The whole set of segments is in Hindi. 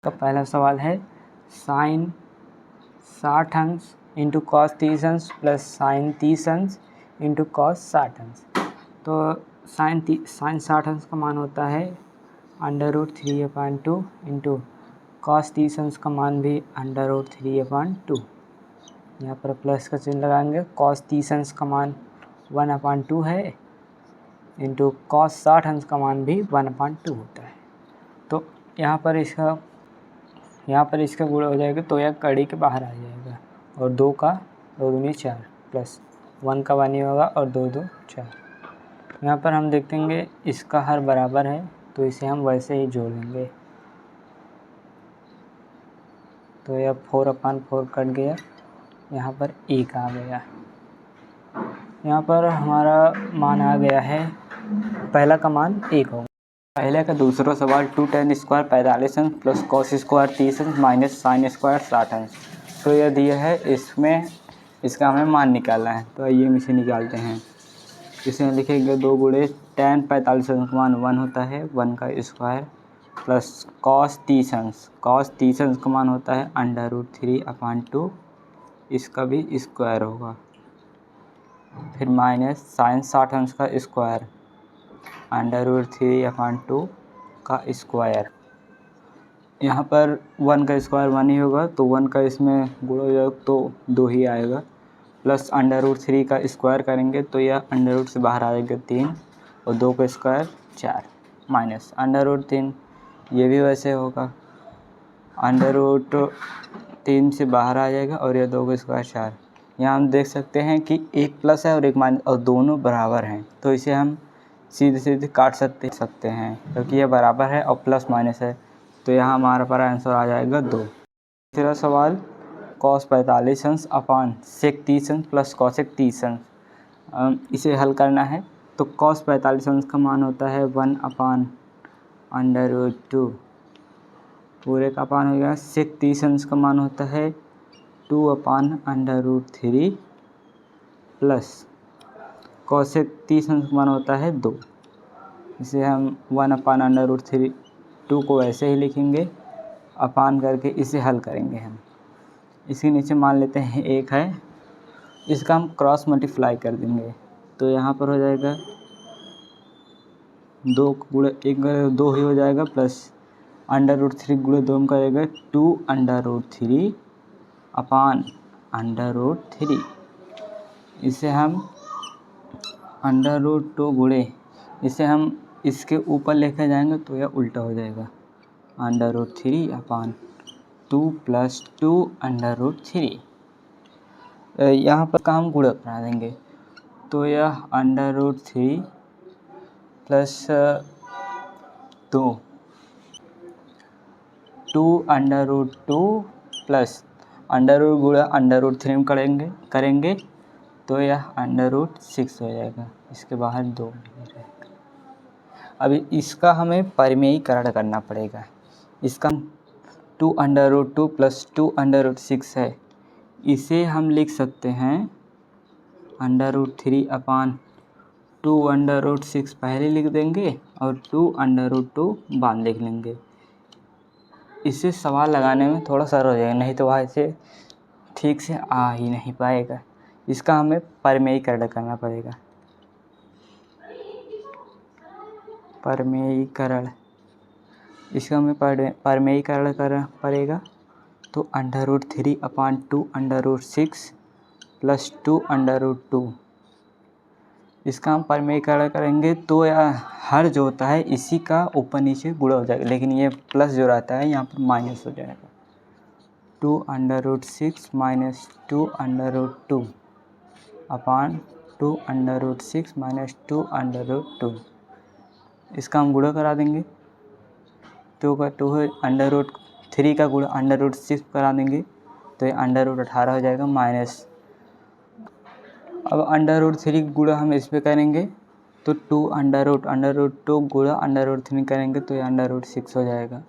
का पहला सवाल है साइन 60 अंश इंटू कॉस 30 अंश प्लस साइन 30 अंश इंटू कॉस 60 अंश। तो साइन 60 अंश का मान होता है √3/2 इंटू कॉस 30 अंश का मान भी √3/2। यहाँ पर प्लस का चिन्ह लगाएंगे। कॉस 30 अंश का मान 1/2 है इंटू कॉस 60 अंश का मान भी 1/2 होता है। तो यहाँ पर इसका गुणा हो जाएगा तो यह कड़ी के बाहर आ जाएगा और 2 का 2 दूनी 4 प्लस 1 का 1 ही होगा और 2 2 4। यहाँ पर हम देखेंगे इसका हर बराबर है तो इसे हम वैसे ही जोड़ देंगे। तो यह 4/4 कट गया, यहाँ पर 1 आ गया। यहाँ पर हमारा मान आ गया है, पहला का मान 1 होगा। पहले का दूसरा सवाल 2 tan स्क्वायर 45 अंश प्लस कॉस स्क्वायर 30 अंश माइनस साइन स्क्वायर 60 अंश। तो यह दिया है, इसमें इसका हमें मान निकालना है। तो आइए हम इसे निकालते हैं। इसे लिखेंगे 2 गुणे tan 45 अंश का मान 1 होता है 1 का स्क्वायर प्लस कॉस 30 अंश का मान होता है √3/2, इसका भी स्क्वायर होगा। फिर माइनस साइन 60 अंश का स्क्वायर √3/2 का स्क्वायर। यहाँ पर 1 का स्क्वायर 1 ही होगा तो 1 का इसमें गुणा हो जाएगा तो 2 ही आएगा। प्लस √3 का स्क्वायर करेंगे तो यह अंडर से बाहर आ जाएगा 3 और 2 का स्क्वायर 4 माइनस √3, ये भी वैसे होगा। √3 से बाहर आ जाएगा और यह 2 का स्क्वायर 4। यहाँ हम देख सकते हैं कि एक प्लस है और एक माइनस और दोनों बराबर हैं, तो इसे हम सीधे काट सकते हैं क्योंकि यह बराबर है और प्लस माइनस है। तो यहाँ हमारा पर आंसर आ जाएगा 2। तीसरा सवाल कॉस 45 अंश अपान सेक 30 अंश प्लस कॉसेक 30 अंश। इसे हल करना है तो कॉस 45 अंश का मान होता है 1/√2, पूरे का अपान हो गया। सेक 30 अंश का मान होता है 2/√3 प्लस कॉसेक 30 अंश का मान होता है 2। इसे हम 1/√3 2 को ऐसे ही लिखेंगे, अपान करके इसे हल करेंगे हम। इसके नीचे मान लेते हैं 1 है, इसका हम क्रॉस मल्टीप्लाई कर देंगे तो यहाँ पर हो जाएगा 2 गुणे 1 2 ही हो जाएगा प्लस √3 गुणे 2 में करेगा 2√3/√3। इसे हम √2 गुणे इसे हम इसके ऊपर लेकर जाएंगे तो यह उल्टा हो जाएगा √3/2 प्लस 2√3। यहाँ पर का हम गुणा बना देंगे तो यह √3 प्लस 2√2 प्लस अंडर गुणा √3 में करेंगे तो यह √6 हो जाएगा। इसके बाहर 2 रहेगा। अभी इसका हमें परिमेयीकरण करना पड़ेगा। इसका 2√2 प्लस 2√6 है, इसे हम लिख सकते हैं √3/2√6 पहले लिख देंगे और 2√2 बाद लिख लेंगे। इसे सवाल लगाने में थोड़ा सरल हो जाएगा, नहीं तो वहाँ इसे ठीक से आ ही नहीं पाएगा। इसका हमें परिमेयीकरण करना पड़ेगा। इसका हमें परिमेयीकरण करना पड़ेगा तो √3/2√6 प्लस 2√2। इसका हम परिमेयीकरण करेंगे तो यह हर जो होता है इसी का ऊपर नीचे गुणा हो जाएगा, लेकिन ये प्लस जो रहता है यहाँ पर माइनस हो जाएगा। 2√6 माइनस 2√2 अपान 2√6 माइनस 2√2। इसका हम गुणा करा देंगे, 2 का 2 है, √3 का गुणा √6 करा देंगे तो ये √18 हो जाएगा माइनस। अब √3 गुणा हम इस पे करेंगे तो 2√2 गुणा √3 करेंगे तो ये √6 हो जाएगा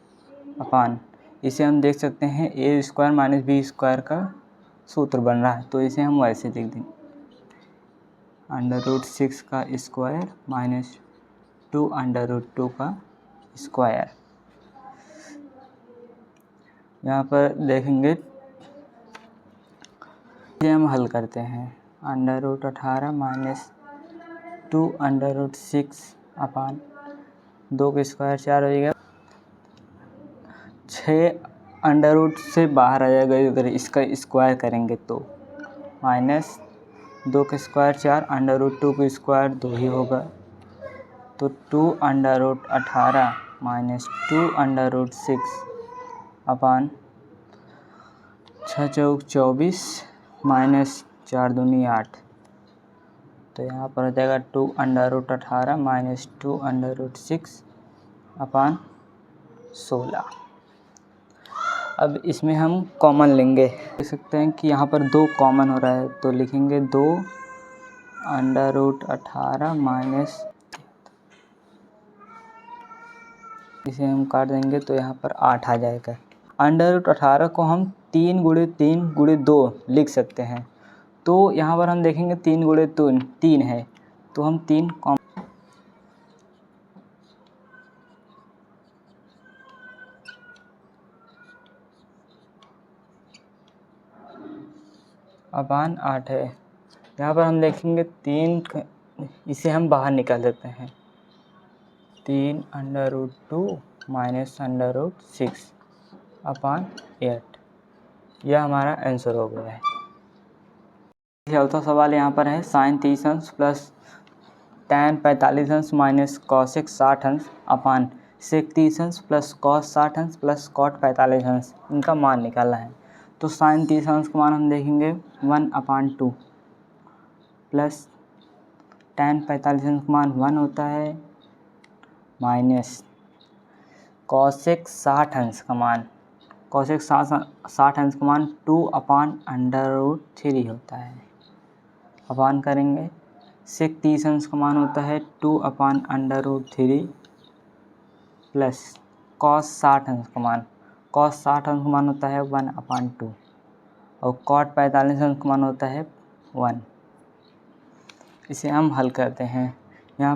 अपान। इसे हम देख सकते हैं a² माइनस b² का सूत्र बन रहा है, तो इसे हम वैसे लिख देंगे √6 का स्क्वायर माइनस 2√2 का स्क्वायर। यहाँ पर देखेंगे, ये हम हल करते हैं। √18 माइनस 2√6 अपान 2 का स्क्वायर 4 हो जाएगा। 6 से बाहर आ जाएगा, अगर इसका स्क्वायर करेंगे तो माइनस 2 का स्क्वायर 4, √2 का स्क्वायर 2 ही होगा, तो 2√18 माइनस 2√6 अपान 6 चौक 24 माइनस 4 दूनी 8, तो यहाँ पर हो जाएगा 2√18 माइनस 2√6 अपान 16। अब इसमें हम कॉमन लेंगे, देख सकते हैं कि यहाँ पर 2 कॉमन हो रहा है, तो लिखेंगे 2√18 माइनस, इसे हम काट देंगे तो यहाँ पर 8 आ जाएगा। √18 को हम 3 × 3 × 2 लिख सकते हैं, तो यहाँ पर हम देखेंगे 3 × 3 है, तो हम 3 अपान 8 है। यहाँ पर हम देखेंगे 3, इसे हम बाहर निकाल देते हैं, 3√2 माइनस √6 अपान 8, यह हमारा आंसर हो गया है। चौथा सवाल यहाँ पर है sin 30 अंश प्लस tan 45 अंश माइनस cosec 60 अंश अपान sec 30 अंश प्लस cos 60 अंश प्लस cot 45 अंश, इनका मान निकालना है। तो sin 30 अंश का मान हम देखेंगे 1/2 प्लस tan 45 अंश का मान 1 होता है माइनस cosec 60 अंश का मान, cosec 60 अंश का मान 2/√3 होता है, अपान करेंगे sec 30 अंश का मान होता है 2/√3 प्लस cos 60 अंश का मान, cos 60 अंश का मान होता है 1/2 और cot 45 अंश का मान होता है 1। इसे हम हल करते हैं। यहाँ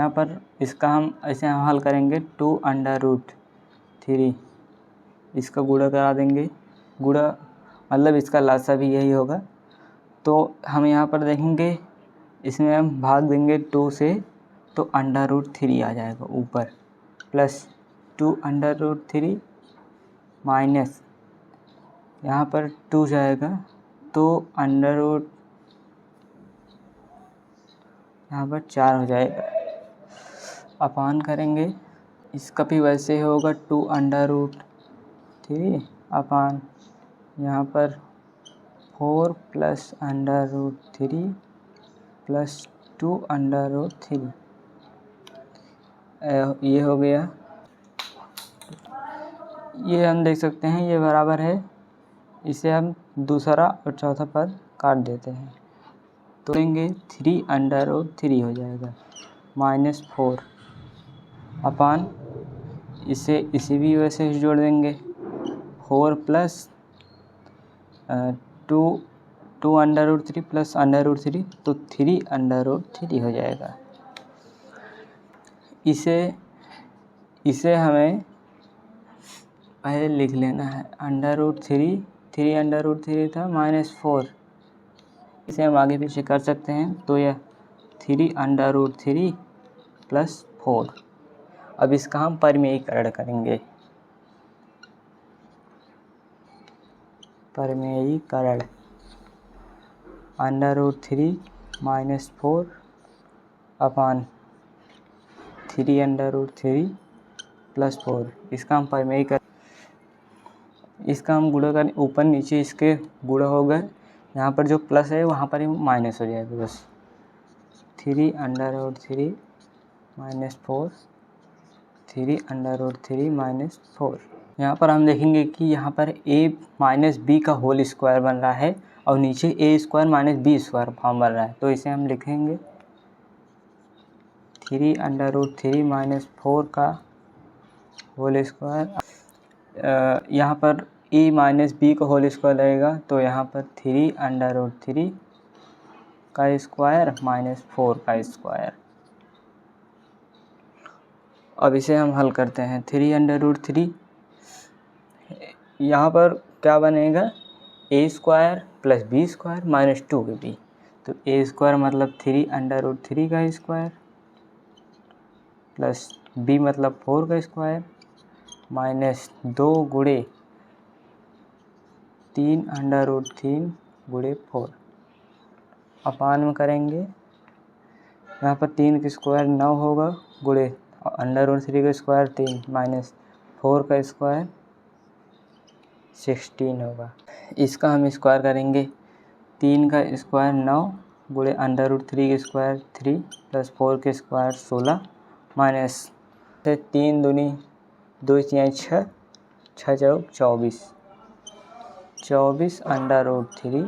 पर इसका हम ऐसे हम हल करेंगे 2√3, इसका गुणा करा देंगे, गुणा मतलब इसका लासा भी यही होगा, तो हम यहाँ पर देखेंगे इसमें हम भाग देंगे 2 से, तो √3 आ जाएगा ऊपर, प्लस 2√3 माइनस यहाँ पर 2 जाएगा, तो यहाँ पर 4 हो जाएगा, अपान करेंगे, इसका भी वैसे ही होगा 2√3 अपान यहाँ पर 4 प्लस √3 प्लस 2√3, ये हो गया। ये हम देख सकते हैं ये बराबर है, इसे हम दूसरा और चौथा पद काट देते हैं, तो लेंगे 3√3 हो जाएगा माइनस 4 अपान, इसे भी वैसे ही जोड़ देंगे 4 प्लस 2√3 प्लस √3, तो 3√3 हो जाएगा। इसे हमें पहले लिख लेना है, √3 था माइनस 4, इसे हम आगे पीछे कर सकते हैं, तो यह 3√3 प्लस 4। अब इसका हम परिमेयीकरण करेंगे, परिमेयीकरण √3 माइनस 4 अपान 3√3 प्लस 4, इसका हम परिमेयीकरण, इसका हम गुणा करें, ऊपर नीचे इसके गुणा होगा, यहाँ पर जो प्लस है वहाँ पर ही माइनस हो जाएगा, बस 3√3 माइनस 4, 3√3 माइनस 4। यहाँ पर हम देखेंगे कि यहाँ पर a माइनस बी का होल स्क्वायर बन रहा है और नीचे a² minus B square form बन रहा है, तो इसे हम लिखेंगे 3√3 माइनस 4 का होल स्क्वायर, यहाँ पर a माइनस बी का होल स्क्वायर लगेगा, तो यहाँ पर 3√3 का स्क्वायर माइनस 4 का स्क्वायर। अब इसे हम हल करते हैं, 3√3 यहाँ पर क्या बनेगा, A square plus B square minus 2ab। तो ए स्क्वायर मतलब 3√3 का स्क्वायर प्लस बी मतलब 4 का स्क्वायर माइनस 2 गुणे 3√3 गुणे 4 अपान में करेंगे। यहाँ पर 3 का स्क्वायर 9 होगा गुणे √3 का स्क्वायर 3 माइनस 4 का स्क्वायर 16 होगा। इसका हम स्क्वायर करेंगे। 3 का स्क्वायर 9 गुणे √3 का स्क्वायर 3 प्लस 4 के स्क्वायर 16 माइनस 3 दूनी 2 4 6 6 चौक 24 √3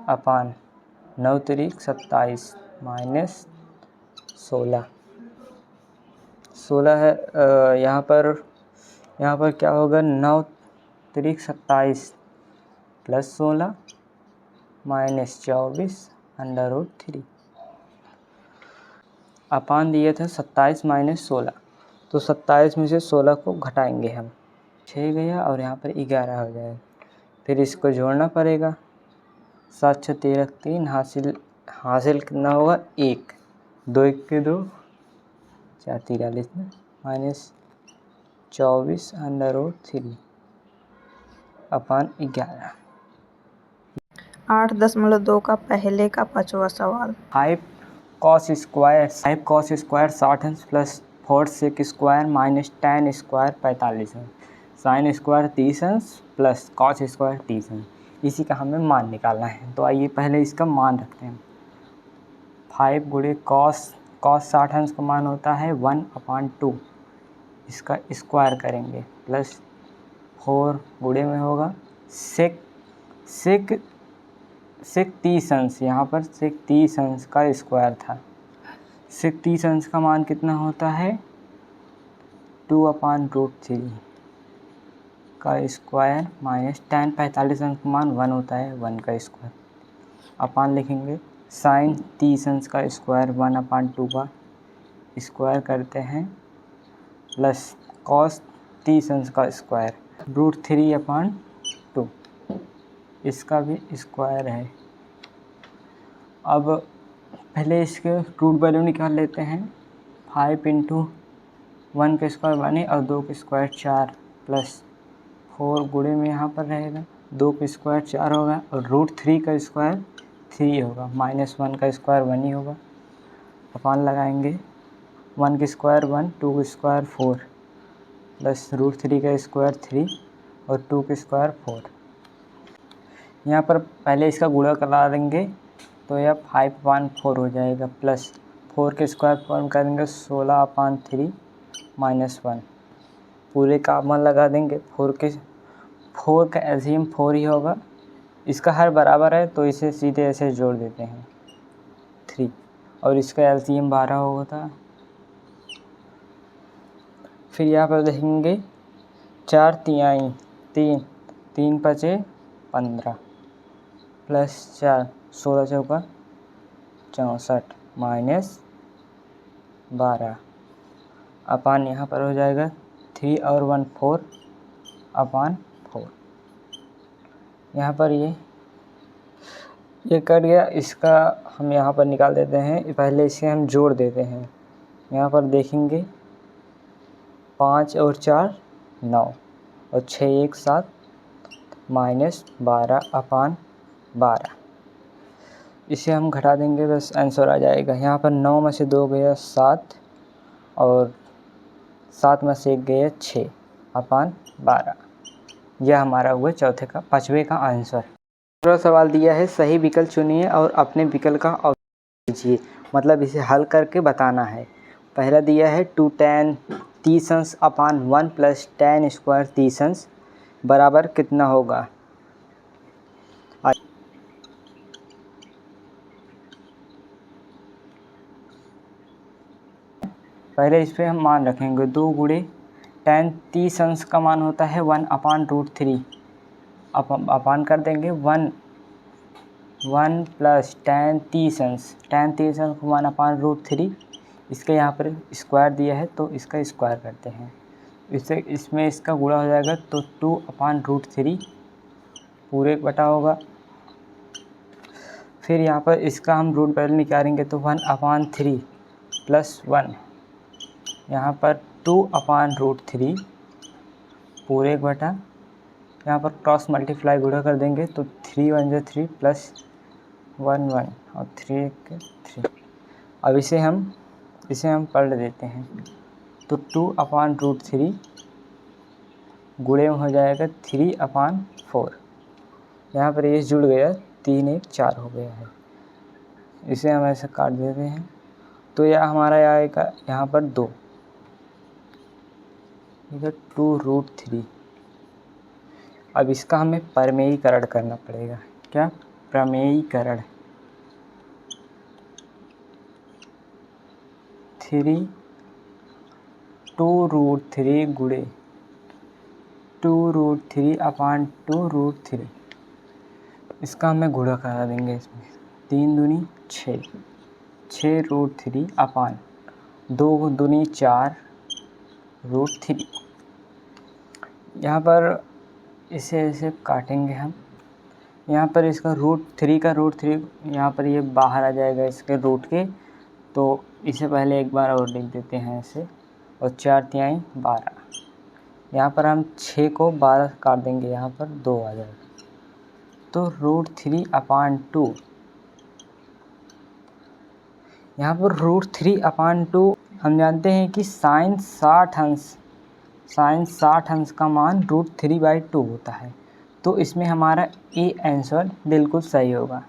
अपान 9 3 27 माइनस 16 है। यहाँ पर क्या होगा, 9 3 27 प्लस 16 माइनस 24 √3 अपान दिया था 27 माइनस 16। तो 27 में से 16 को घटाएंगे हम, 6 गया और यहाँ पर 11 हो जाएगा। फिर इसको जोड़ना पड़ेगा। 7 6 13 3 हासिल कितना होगा 1, 2 1 के 2 4 43 में माइनस 24 √3 अपान 11। 8.2 का पहले का 5वां सवाल। 5 cos स्क्वायर 60 अंश plus 4 sec square minus tan square 45 अंश, साइन स्क्वायर 30 अंश प्लस cos स्क्वायर 30 अंश। इसी का हमें मान निकालना है। तो आइए पहले इसका मान रखते हैं। 5 गुणे cos 60 अंश का मान होता है 1/2, इसका स्क्वायर करेंगे प्लस 4 गुणे में होगा sec 30 अंश। यहाँ पर sec 30 अंश का स्क्वायर था। sec 30 अंश का मान कितना होता है 2/√3 का स्क्वायर माइनस tan 45 अंश का मान 1 होता है 1 का स्क्वायर अपान लिखेंगे sin 30 अंश का स्क्वायर 1/2 का स्क्वायर करते हैं प्लस cos 30 अंश का स्क्वायर √3/2 इसका भी स्क्वायर है। अब पहले इसके रूट वैल्यू निकाल लेते हैं। 5 × 1 का स्क्वायर बने और 2 का स्क्वायर 4 प्लस 4 गुणे में यहाँ पर रहेगा 2 का स्क्वायर 4 होगा और √3 का स्क्वायर 3 होगा माइनस 1 का स्क्वायर 1 ही होगा अपान लगाएंगे। 1 का स्क्वायर 1 2 का स्क्वायर 4 प्लस √3 का स्क्वायर 3 और 2 का स्क्वायर 4। यहाँ पर पहले इसका गुणा करा देंगे तो यह 5/4 हो जाएगा प्लस 4 के स्क्वायर फॉर्म करेंगे 16/3 माइनस 1 पूरे का मान लगा देंगे। 4 का एलसीएम 4 ही होगा। इसका हर बराबर है तो इसे सीधे ऐसे जोड़ देते हैं 3 और इसका एलसीएम 12 होगा। फिर यहाँ पर देखेंगे 4 3 3 5 15 प्लस 4 16 चौका 64 माइनस 12 अपान यहाँ पर हो जाएगा 3 और 1 4 अपान 4। यहाँ पर ये कट गया। इसका हम यहाँ पर निकाल देते हैं। पहले इसे हम जोड़ देते हैं। यहाँ पर देखेंगे 5 और 4 9 और 6 1 7 माइनस 12 अपान 12। इसे हम घटा देंगे बस आंसर आ जाएगा। यहाँ पर 9 में से 2 गया 7 और 7 में से 1 गया 6 अपान 12। यह हमारा हुआ पाँचवें का आंसर। दूसरा सवाल दिया है सही विकल्प चुनिए और अपने विकल्प का अवलोकन कीजिए, मतलब इसे हल करके बताना है। पहला दिया है 2 tan 30 अंश अपान 1 प्लस tan स्क्वायर 30 अंश बराबर कितना होगा। पहले इस पर हम मान रखेंगे 2 गुणे tan 30 अंश का मान होता है 1/√3 अपान कर देंगे 1 प्लस tan 30 अंश का 1/√3 इसके यहाँ पर स्क्वायर दिया है तो इसका स्क्वायर करते हैं इसमें इसका गुणा हो जाएगा तो 2/√3 पूरे बटा होगा। फिर यहाँ पर इसका हम रूट पहले निकालेंगे तो 1/3 प्लस 1, यहाँ पर 2/√3 पूरे बटा, यहाँ पर क्रॉस मल्टीप्लाई गुणा कर देंगे तो 3 1 जो 3 प्लस 1 1 और 3 3। अब इसे हम पलट देते हैं तो 2/√3 गुणे में हो जाएगा 3/4। यहाँ पर ये जुड़ गया, 3 1 4 हो गया है। इसे हम ऐसे काट देते हैं तो यह हमारा आएगा यहाँ पर 2, इधर 2√3। अब इसका हमें प्रमेयीकरण करना पड़ेगा। क्या? प्रमेयीकरण। 2√3 गुणे 2√3/2√3, इसका हमें गुणा करा देंगे। इसमें 3 दूनी 6, 6√3/2 दूनी 4√3। यहाँ पर इसे ऐसे काटेंगे हम। यहाँ पर इसका √3 का √3 यहाँ पर ये बाहर आ जाएगा इसके रूट के, तो इसे पहले एक बार और लिख देते हैं ऐसे, और 4 तिहाई 12। यहाँ पर हम 6 को 12 काट देंगे, यहाँ पर 2 आ जाएगा तो √3/2। यहाँ पर √3/2 हम जानते हैं कि साइन 60 अंश का मान √3/2 होता है, तो इसमें हमारा ए आंसर बिल्कुल सही होगा।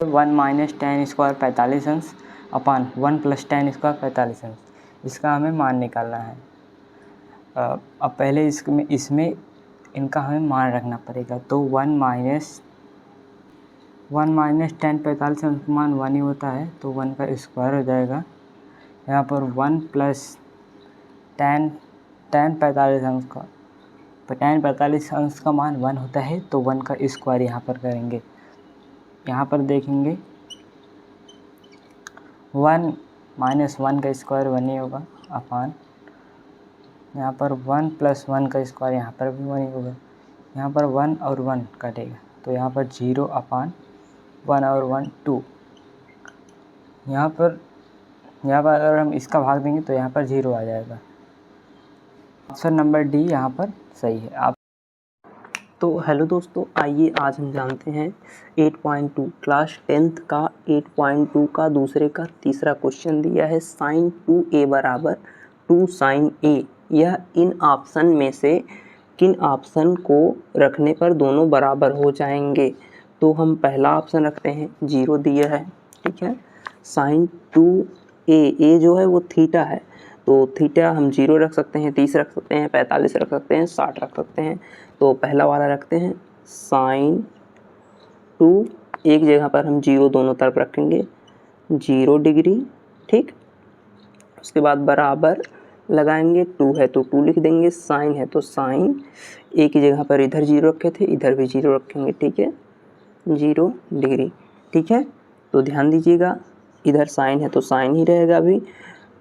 1 - tan² 45 अंश अपान 1 + tan² 45 अंश, इसका हमें मान निकालना है। अब पहले इसमें इनका हमें मान रखना पड़ेगा, तो 1 - tan 45 अंश का मान 1 ही होता है, तो 1 का स्क्वायर हो जाएगा। यहाँ पर 1 + tan 45 अंश का, tan 45 अंश का मान 1 होता है, तो 1 का स्क्वायर यहाँ पर करेंगे। यहाँ पर देखेंगे 1 - 1 का स्क्वायर 1 ही होगा, अपान यहाँ पर 1 + 1 का स्क्वायर यहाँ पर भी 1 ही होगा। यहाँ पर 1 और 1 कटेगा, तो यहाँ पर 0/1 और 1 2। यहाँ पर अगर हम इसका भाग देंगे तो यहाँ पर 0 आ जाएगा। ऑप्शन नंबर डी यहाँ पर सही है। आप तो हेलो दोस्तों, आइए आज हम जानते हैं 8.2 क्लास 10th का 8.2 का दूसरे का तीसरा क्वेश्चन दिया है। sin 2a = 2 sin a। यह इन ऑप्शन में से किन ऑप्शन को रखने पर दोनों बराबर हो जाएंगे? तो हम पहला ऑप्शन रखते हैं, 0 दिया है, ठीक है। sin 2a जो है वो थीटा है, तो थीटा हम 0 रख सकते हैं, 30 रख सकते हैं, 45 रख सकते हैं, 60 रख सकते हैं। तो पहला वाला रखते हैं sin 2, एक जगह पर हम 0 दोनों तरफ रखेंगे, 0 डिग्री, ठीक। उसके बाद बराबर लगाएंगे, 2 है तो 2 लिख देंगे, साइन है तो साइन, एक ही जगह पर इधर 0 रखे थे, इधर भी 0 रखेंगे, ठीक है, 0 डिग्री, ठीक है। तो ध्यान दीजिएगा, इधर साइन है तो साइन ही रहेगा अभी।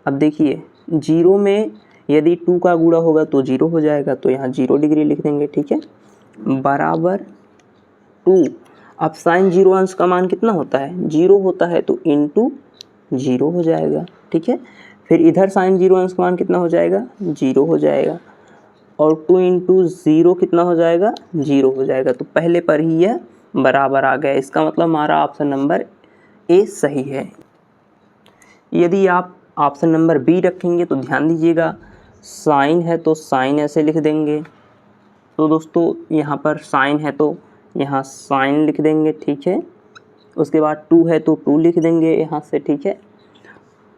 अब देखिए 0 में यदि 2 का गुणा होगा तो 0 हो जाएगा, तो यहाँ 0 डिग्री लिख देंगे, ठीक है, बराबर 2। अब साइन 0 अंश का मान कितना होता है? 0 होता है, तो इंटू 0 हो जाएगा, ठीक है। फिर इधर साइन 0 अंश का मान कितना हो जाएगा? 0 हो जाएगा, और 2 इंटू 0 कितना हो जाएगा? 0 हो जाएगा। तो पहले पर ही यह बराबर आ गया। इसका मतलब हमारा ऑप्शन नंबर ए सही है। यदि आप ऑप्शन नंबर बी रखेंगे तो ध्यान दीजिएगा, साइन है तो साइन ऐसे लिख देंगे। तो दोस्तों यहाँ पर साइन है तो यहाँ साइन लिख देंगे, ठीक है। उसके बाद 2 है तो 2 लिख देंगे यहाँ से, ठीक है।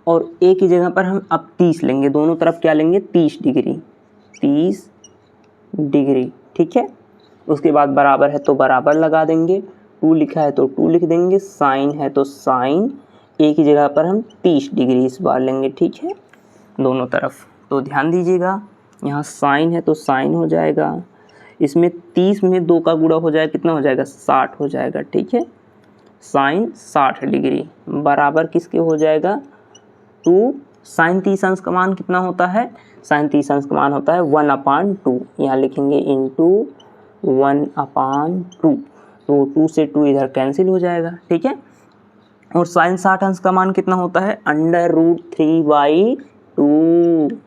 और एक ही जगह पर हम अब 30 लेंगे, दोनों तरफ क्या लेंगे? 30 डिग्री, 30 डिग्री, ठीक है। उसके बाद बराबर है तो बराबर लगा देंगे, 2 लिखा है तो 2 लिख देंगे, साइन है तो साइन, एक ही जगह पर हम 30 डिग्री इस बार लेंगे, ठीक है, दोनों तरफ। तो ध्यान दीजिएगा, यहाँ साइन है तो साइन हो जाएगा, इसमें 30 में 2 का गुणा हो जाएगा, कितना हो जाएगा? 60 हो जाएगा, ठीक है। साइन 60 डिग्री बराबर किसके हो जाएगा? 2 साइन 30 अंश का मान कितना होता है? साइन 30 अंश का मान होता है 1/2। यहाँ लिखेंगे इंटू 1/2। तो 2 से 2 इधर कैंसिल हो जाएगा, ठीक है। और साइन 60 अंश का मान कितना होता है? √3/2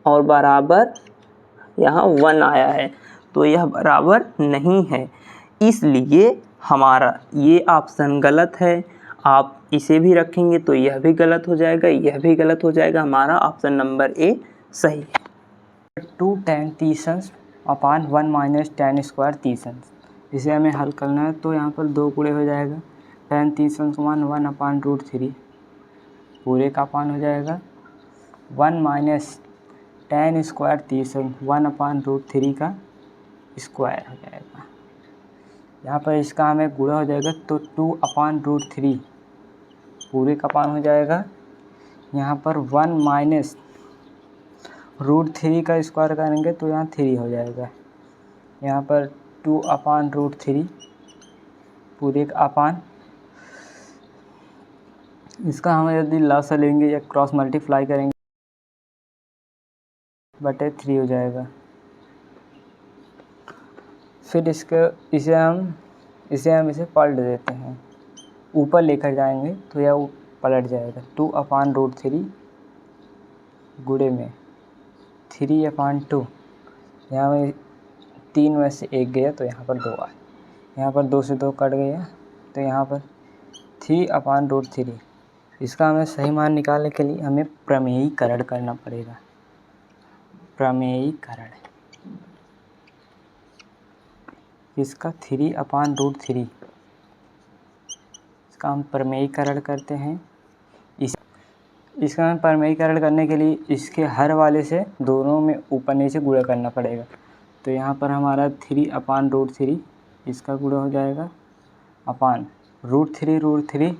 और बराबर यहाँ 1 आया है, तो यह बराबर नहीं है, इसलिए हमारा ये ऑप्शन गलत है। आप इसे भी रखेंगे तो यह भी गलत हो जाएगा, यह भी गलत हो जाएगा। हमारा ऑप्शन नंबर ए सही है। 2 tan 30 अंश अपान 1 माइनस tan स्क्वायर 30 अंश, इसे हमें हल करना है। तो यहाँ पर 2 गुणे हो जाएगा, tan 30 अंश का मान 1/√3 पूरे का अपान हो जाएगा 1 माइनस tan स्क्वायर 30 अंश 1/√3 का स्क्वायर हो जाएगा। यहाँ पर इसका हमें गुणा हो जाएगा तो 2/√3 पूरे का अपान हो जाएगा। यहाँ पर 1 माइनस √3 का स्क्वायर करेंगे तो यहाँ 3 हो जाएगा। यहाँ पर 2/√3 पूरे का अपान, इसका हम यदि लसा लेंगे या क्रॉस मल्टीप्लाई करेंगे बटे 3 हो जाएगा। फिर इसे हम इसे पलट देते हैं, ऊपर लेकर जाएंगे तो यह पलट जाएगा। 2/√3 गुणे में 3/2, यहाँ में 3 में से 1 गया तो यहाँ पर 2 आया। यहाँ पर 2 से 2 कट गया तो यहाँ पर 3/√3। इसका हमें सही मान निकालने के लिए हमें प्रमेयीकरण करना पड़ेगा। प्रमेयीकरण इसका 3/√3, इसका हम प्रमेयीकरण करते हैं। इसका हमें प्रमेयीकरण करने के लिए इसके हर वाले से दोनों में ऊपर नीचे गुणा करना पड़ेगा। तो यहाँ पर हमारा 3/√3 इसका गुणा हो जाएगा अपान √3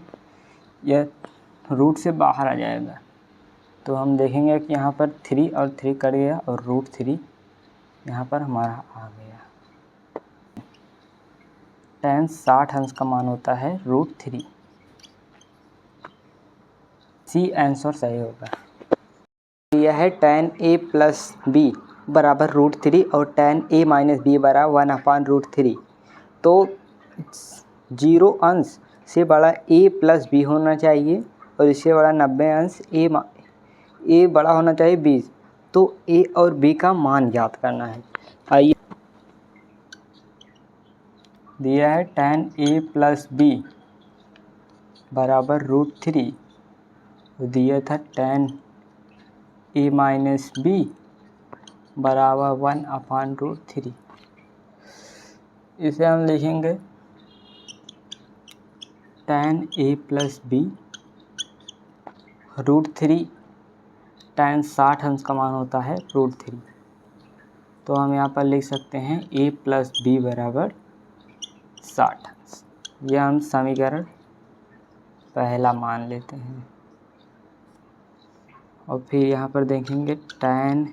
यह रूट से बाहर आ जाएगा। तो हम देखेंगे कि यहाँ पर 3 और 3 कट गया और √3 यहाँ पर हमारा आ गया। tan 60 अंश का मान होता है √3। सी आंसर सही होगा। यह है tan a प्लस बी बराबर √3 और tan a माइनस बी बराबर 1/√3। तो 0 अंश से बड़ा a प्लस बी होना चाहिए और इससे बड़ा 90 अंश a बड़ा होना चाहिए 20। तो a और b का मान ज्ञात करना है। आइए, दिया है tan a प्लस बी बराबर √3, दिया था tan a माइनस बी बराबर 1/√3। इसे हम लिखेंगे tan a plus B √3, tan 60 अंश का मान होता है √3। तो हम यहाँ पर लिख सकते हैं a प्लस बी बराबर 60 अंश। यह हम समीकरण पहला मान लेते हैं। और फिर यहाँ पर देखेंगे tan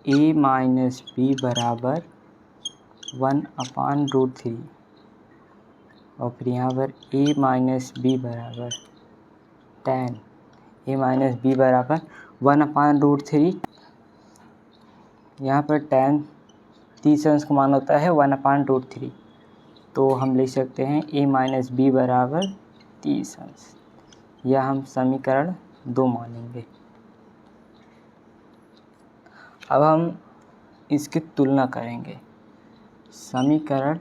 a माइनस बी बराबर 1/√3 और फिर यहाँ पर a माइनस बी बराबर tan a माइनस बी बराबर 1/√3। यहाँ पर tan 30 अंश का मान होता है 1/√3। तो हम लिख सकते हैं a माइनस बी बराबर 30 अंश। यह हम समीकरण 2 मानेंगे। अब हम इसकी तुलना करेंगे। समीकरण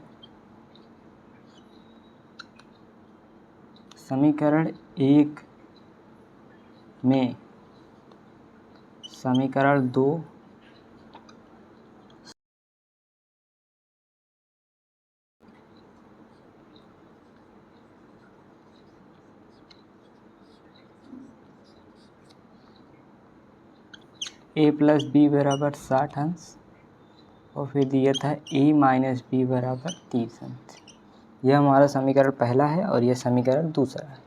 1 में समीकरण 2 a प्लस बी बराबर 60 अंश और फिर दिया था a माइनस बी बराबर 30 अंश। यह हमारा समीकरण पहला है और यह समीकरण दूसरा है।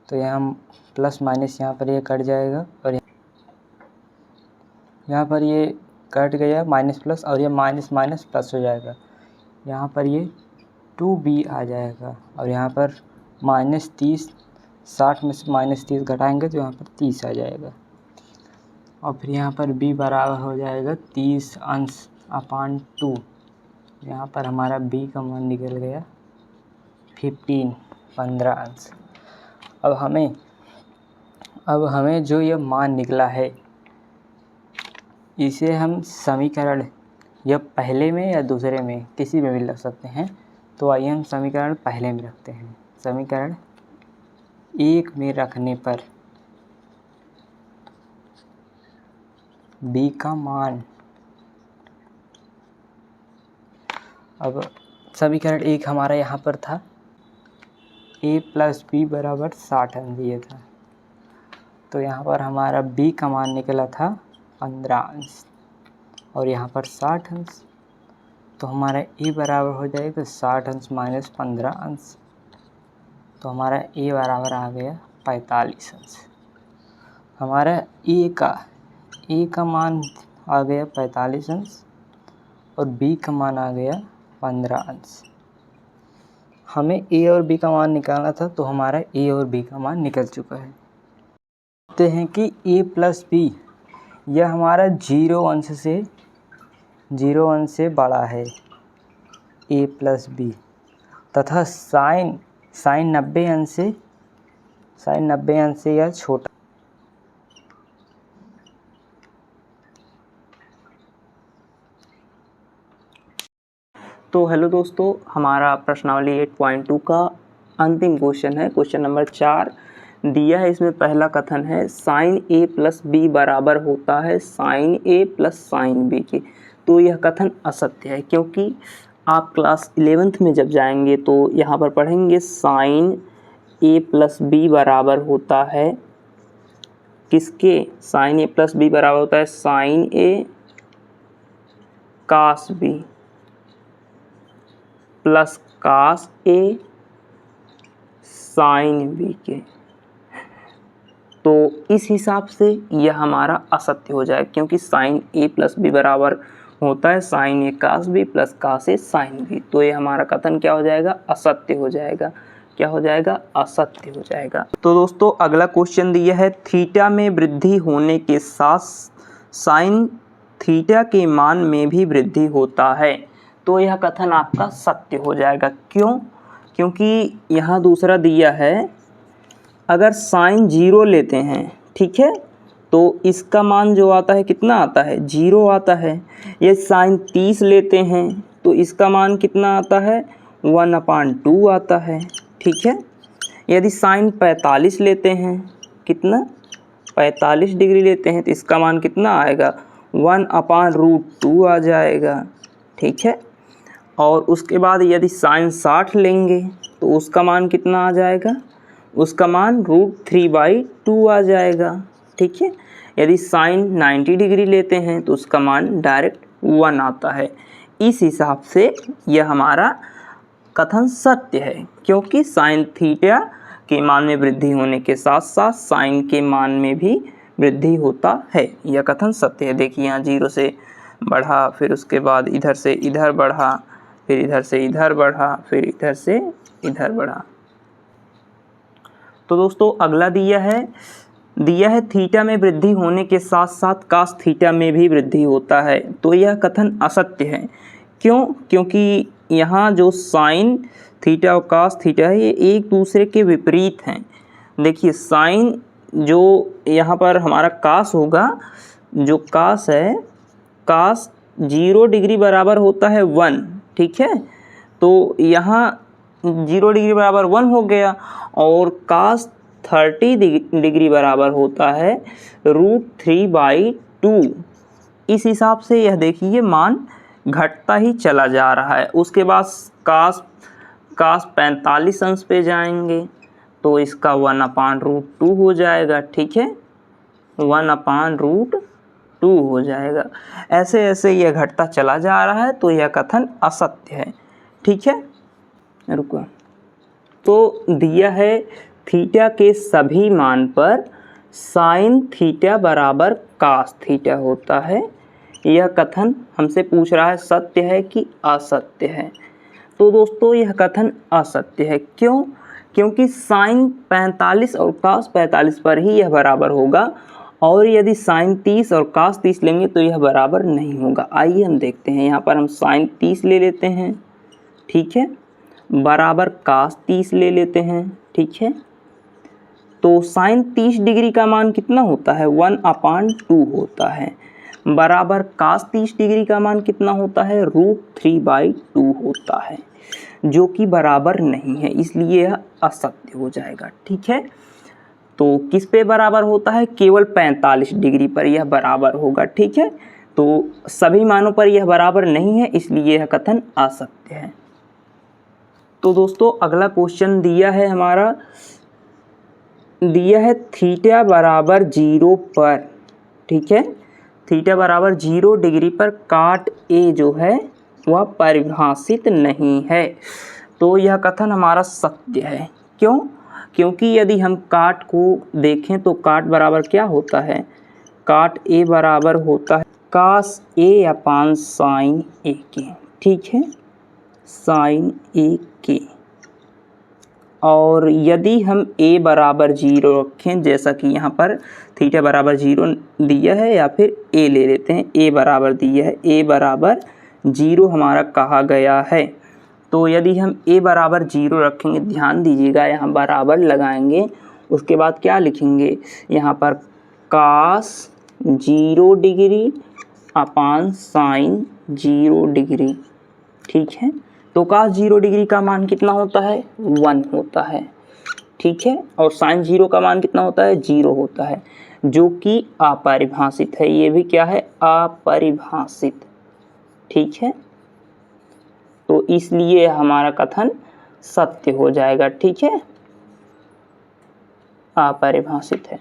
तो यहाँ हम प्लस माइनस यहाँ पर ये कट जाएगा और यहाँ पर ये कट गया माइनस प्लस और ये माइनस माइनस प्लस हो जाएगा। यहाँ पर ये 2b आ जाएगा और यहाँ पर -30, 60 में से -30 घटाएंगे तो यहाँ पर 30 आ जाएगा। और फिर यहाँ पर b बराबर हो जाएगा 30 अंश अपान 2। यहाँ पर हमारा b का मान निकल गया 15 अंश। अब हमें जो ये मान निकला है इसे हम समीकरण या पहले में या दूसरे में किसी में भी रख सकते हैं। तो आइए हम समीकरण पहले में रखते हैं। समीकरण 1 में रखने पर b का मान, अब समीकरण 1 हमारा यहाँ पर था a + b बराबर 60 अंश दिया था, तो यहाँ पर हमारा b का मान निकला था 15 अंश और यहाँ पर 60 अंश। तो हमारा a बराबर हो जाएगा 60 अंश माइनस 15 अंश, तो हमारा a बराबर आ गया 45 अंश। हमारा a का मान आ गया 45 अंश और b का मान आ गया 15 अंश। हमें a और b का मान निकालना था, तो हमारा a और b का मान निकल चुका है। देखते हैं कि a + b यह हमारा 0 अंश से बड़ा है a + b, तथा साइन 90 अंश से यह छोटा। तो हेलो दोस्तों, हमारा प्रश्नावली 8.2 का अंतिम क्वेश्चन है, क्वेश्चन नंबर 4 दिया है। इसमें पहला कथन है sin a + b बराबर होता है sin a + sin b के। तो यह कथन असत्य है, क्योंकि आप क्लास 11th में जब जाएंगे तो यहाँ पर पढ़ेंगे sin a + b बराबर होता है किसके? sin a + b बराबर होता है sin a cos b plus cos a sin b के। तो इस हिसाब से यह हमारा असत्य हो जाएगा, क्योंकि sin a + b बराबर होता है sin a cos b plus cos a sin b। तो ये हमारा कथन क्या हो जाएगा? असत्य हो जाएगा। क्या हो जाएगा? असत्य हो जाएगा। तो दोस्तों अगला क्वेश्चन दिया है थीटा में वृद्धि होने के साथ साइन थीटा के मान में भी वृद्धि होता है। तो यह कथन आपका सत्य हो जाएगा। क्यों? क्योंकि यहाँ दूसरा दिया है अगर साइन 0 लेते हैं, ठीक है, तो इसका मान जो आता है कितना आता है? 0 आता है। ये साइन 30 लेते हैं तो इसका मान कितना आता है? 1/2 आता है, ठीक है। यदि साइन 45 लेते हैं, कितना? 45 डिग्री लेते हैं तो इसका मान कितना आएगा? 1/√2 आ जाएगा, ठीक है। और उसके बाद यदि साइन 60 लेंगे तो उसका मान कितना आ जाएगा? उसका मान √3/2 आ जाएगा, ठीक है। यदि साइन 90 डिग्री लेते हैं तो उसका मान डायरेक्ट 1 आता है। इस हिसाब से यह हमारा कथन सत्य है, क्योंकि साइन थीटा के मान में वृद्धि होने के साथ साथ साइन के मान में भी वृद्धि होता है। यह कथन सत्य है। देखिए यहाँ 0 से बढ़ा, फिर उसके बाद इधर से इधर बढ़ा, फिर इधर से इधर बढ़ा, फिर इधर से इधर बढ़ा। तो दोस्तों अगला दिया है थीटा में वृद्धि होने के साथ साथ कास थीटा में भी वृद्धि होता है। तो यह कथन असत्य है। क्यों? क्योंकि यहाँ जो साइन थीटा और कास थीटा है ये एक दूसरे के विपरीत हैं। देखिए साइन जो यहाँ पर हमारा कास होगा, जो कास है, कास 0 डिग्री बराबर होता है 1, ठीक है। तो यहाँ 0 डिग्री बराबर 1 हो गया और कास 30 डिग्री बराबर होता है √3/2। इस हिसाब से यह देखिए मान घटता ही चला जा रहा है। उसके बाद कास 45 अंश पे जाएंगे तो इसका 1/√2 हो जाएगा, ठीक है, 1/√2 हो जाएगा। ऐसे ऐसे यह घटता चला जा रहा है, तो यह कथन असत्य है, ठीक है। रुको, तो दिया है थीटा के सभी मान पर साइन थीटा बराबर कास थीटा होता है। यह कथन हमसे पूछ रहा है सत्य है कि असत्य है। तो दोस्तों यह कथन असत्य है। क्यों? क्योंकि साइन 45 और cos 45 पर ही यह बराबर होगा, और यदि साइन 30 और cos 30 लेंगे तो यह बराबर नहीं होगा। आइए हम देखते हैं, यहाँ पर हम साइन 30 ले लेते हैं, ठीक है, बराबर cos 30 ले लेते हैं, ठीक है। तो साइन 30 डिग्री का मान कितना होता है, 1/2 होता है, बराबर cos 30 डिग्री का मान कितना होता है, √3/2 होता है, जो कि बराबर नहीं है, इसलिए यह असत्य हो जाएगा, ठीक है। तो किस पे बराबर होता है, केवल 45 डिग्री पर यह बराबर होगा, ठीक है। तो सभी मानों पर यह बराबर नहीं है, इसलिए यह कथन असत्य है। तो दोस्तों अगला क्वेश्चन दिया है हमारा, दिया है थीटा बराबर 0 पर, ठीक है, थीटा बराबर 0 डिग्री पर काट ए जो है वह परिभाषित नहीं है। तो यह कथन हमारा सत्य है। क्यों? क्योंकि यदि हम काट को देखें तो काट बराबर क्या होता है, काट ए बराबर होता है cos A अपान साइन ए के, ठीक है, साइन ए के। और यदि हम a बराबर 0 रखें, जैसा कि यहाँ पर थीटा बराबर 0 दिया है, या फिर a ले लेते हैं, a बराबर दिया है, a बराबर 0 हमारा कहा गया है। तो यदि हम a बराबर 0 रखेंगे, ध्यान दीजिएगा यहाँ बराबर लगाएंगे, उसके बाद क्या लिखेंगे, यहाँ पर cos 0 डिग्री अपान साइन 0 डिग्री, ठीक है। तो cos 0 डिग्री का मान कितना होता है, 1 होता है, ठीक है, और साइन 0 का मान कितना होता है, 0 होता है, जो कि अपरिभाषित है। ये भी क्या है, अपरिभाषित, ठीक है। तो इसलिए हमारा कथन सत्य हो जाएगा, ठीक है, अपरिभाषित है।